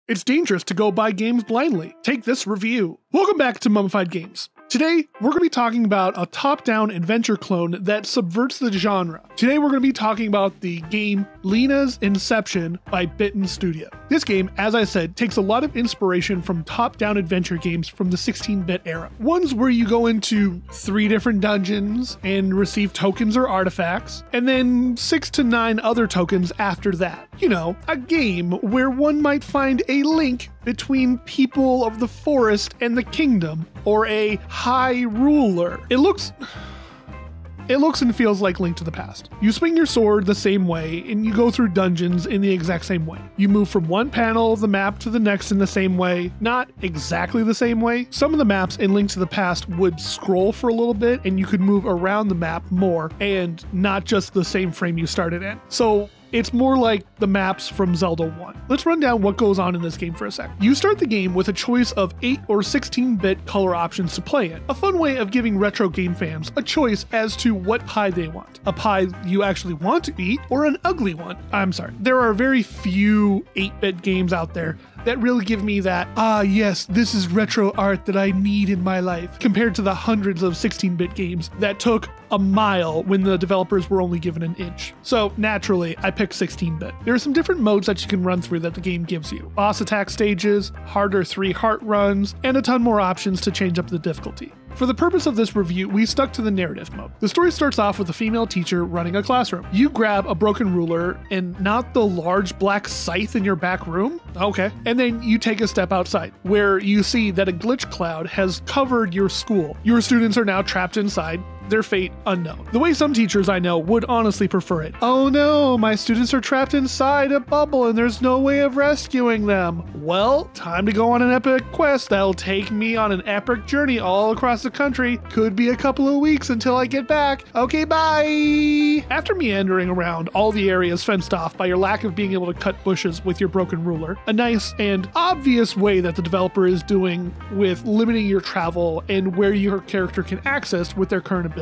It's dangerous to go buy games blindly. Take this review. Welcome back to Mummified Games. Today, we're going to be talking about a top-down adventure clone that subverts the genre. Today, we're going to be talking about the game Leanna's Inception by Bitten Studio. This game, as I said, takes a lot of inspiration from top-down adventure games from the 16-bit era. Ones where you go into 3 different dungeons and receive tokens or artifacts, and then 6 to 9 other tokens after that. You know, a game where one might find a link between people of the forest and the kingdom, or a high ruler. It looks and feels like Link to the Past. You swing your sword the same way, and you go through dungeons in the exact same way. You move from one panel of the map to the next in the same way, not exactly the same way. Some of the maps in Link to the Past would scroll for a little bit, and you could move around the map more, and not just the same frame you started in. So it's more like the maps from Zelda 1. Let's run down what goes on in this game for a sec. You start the game with a choice of 8 or 16-bit color options to play in. A fun way of giving retro game fans a choice as to what pie they want. A pie you actually want to eat, or an ugly one. I'm sorry, there are very few 8-bit games out there that really give me that, yes, this is retro art that I need in my life, compared to the hundreds of 16-bit games that took a mile when the developers were only given an inch. So naturally, I picked 16-bit. There are some different modes that you can run through that the game gives you. Boss attack stages, harder 3 heart runs, and a ton more options to change up the difficulty. For the purpose of this review, we stuck to the narrative mode. The story starts off with a female teacher running a classroom. You grab a broken ruler and not the large black scythe in your back room. Okay. And then you take a step outside, where you see that a glitch cloud has covered your school. Your students are now trapped inside, their fate unknown. The way some teachers I know would honestly prefer it. Oh no, my students are trapped inside a bubble and there's no way of rescuing them. Well, time to go on an epic quest that'll take me on an epic journey all across the country. Could be a couple of weeks until I get back. Okay, bye! After meandering around all the areas fenced off by your lack of being able to cut bushes with your broken ruler, a nice and obvious way that the developer is doing with limiting your travel and where your character can access with their current abilities.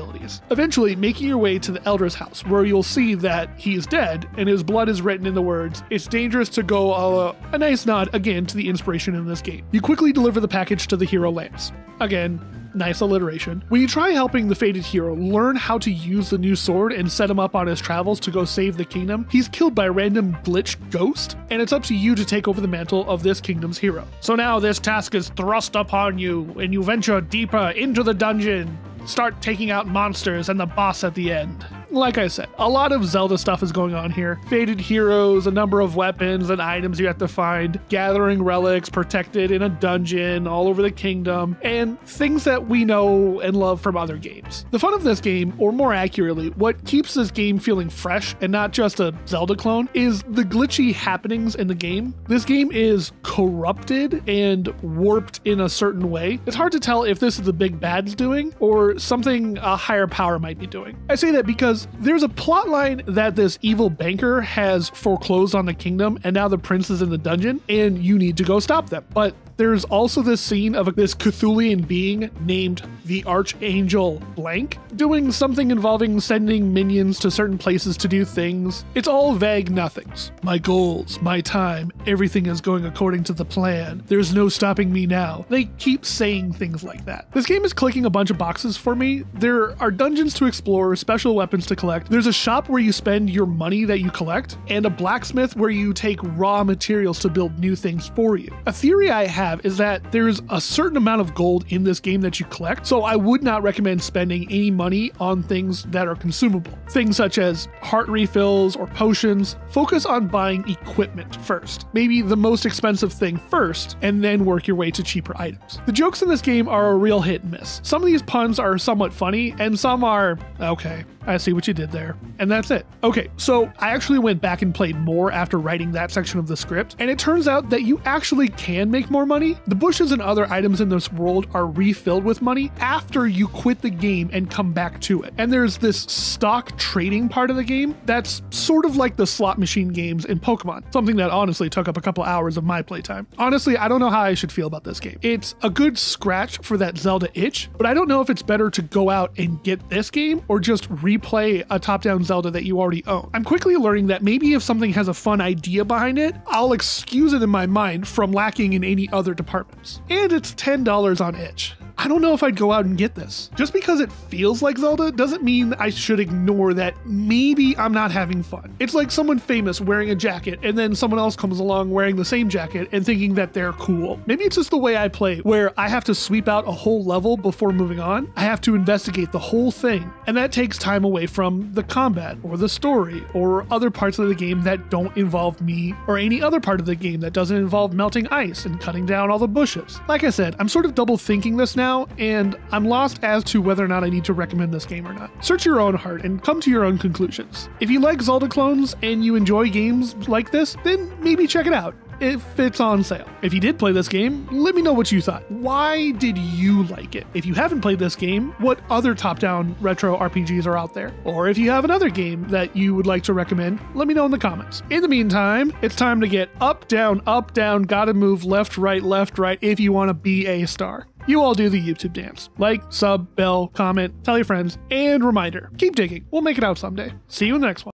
Eventually making your way to the Elder's house, where you'll see that he's dead and his blood is written in the words, "It's dangerous to go," a nice nod again to the inspiration in this game. You quickly deliver the package to the hero Lance. Again, nice alliteration. When you try helping the fated hero learn how to use the new sword and set him up on his travels to go save the kingdom, he's killed by a random glitch ghost, and it's up to you to take over the mantle of this kingdom's hero. So now this task is thrust upon you, and you venture deeper into the dungeon. Start taking out monsters and the boss at the end. Like I said, a lot of Zelda stuff is going on here. Fated heroes, a number of weapons and items you have to find, gathering relics protected in a dungeon all over the kingdom, and things that we know and love from other games. The fun of this game, or more accurately, what keeps this game feeling fresh and not just a Zelda clone, is the glitchy happenings in the game. This game is corrupted and warped in a certain way. It's hard to tell if this is the big bad's doing or something a higher power might be doing. I say that because there's a plot line that this evil banker has foreclosed on the kingdom and now the prince is in the dungeon and you need to go stop them. But there's also this scene of this Cthulhian being named the Archangel Blank doing something involving sending minions to certain places to do things. It's all vague nothings. My goals, my time, everything is going according to the plan. There's no stopping me now. They keep saying things like that. This game is clicking a bunch of boxes for me. There are dungeons to explore, special weapons to collect. There's a shop where you spend your money that you collect, and a blacksmith where you take raw materials to build new things for you. A theory I have is that there's a certain amount of gold in this game that you collect, so I would not recommend spending any money on things that are consumable. Things such as heart refills or potions. Focus on buying equipment first. Maybe the most expensive thing first, and then work your way to cheaper items. The jokes in this game are a real hit and miss. Some of these puns are somewhat funny, and some are, okay, I see what you did there. And that's it. Okay, so I actually went back and played more after writing that section of the script, and it turns out that you actually can make more money. The bushes and other items in this world are refilled with money after you quit the game and come back to it. And there's this stock trading part of the game that's sort of like the slot machine games in Pokemon, something that honestly took up a couple hours of my playtime. Honestly, I don't know how I should feel about this game. It's a good scratch for that Zelda itch, but I don't know if it's better to go out and get this game or just replay play a top-down Zelda that you already own. I'm quickly learning that maybe if something has a fun idea behind it, I'll excuse it in my mind from lacking in any other departments. And it's $10 on itch. I don't know if I'd go out and get this. Just because it feels like Zelda doesn't mean I should ignore that maybe I'm not having fun. It's like someone famous wearing a jacket and then someone else comes along wearing the same jacket and thinking that they're cool. Maybe it's just the way I play, where I have to sweep out a whole level before moving on. I have to investigate the whole thing, and that takes time away from the combat or the story or other parts of the game that don't involve me, or any other part of the game that doesn't involve melting ice and cutting down all the bushes. Like I said, I'm sort of double thinking this now, and I'm lost as to whether or not I need to recommend this game or not. Search your own heart and come to your own conclusions. If you like Zelda clones and you enjoy games like this, then maybe check it out if it's on sale. If you did play this game, let me know what you thought. Why did you like it? If you haven't played this game, what other top-down retro RPGs are out there? Or if you have another game that you would like to recommend, let me know in the comments. In the meantime, it's time to get up, down, gotta move left, right if you want to be a star. You all do the YouTube dance. Like, sub, bell, comment, tell your friends, and reminder, keep digging. We'll make it out someday. See you in the next one.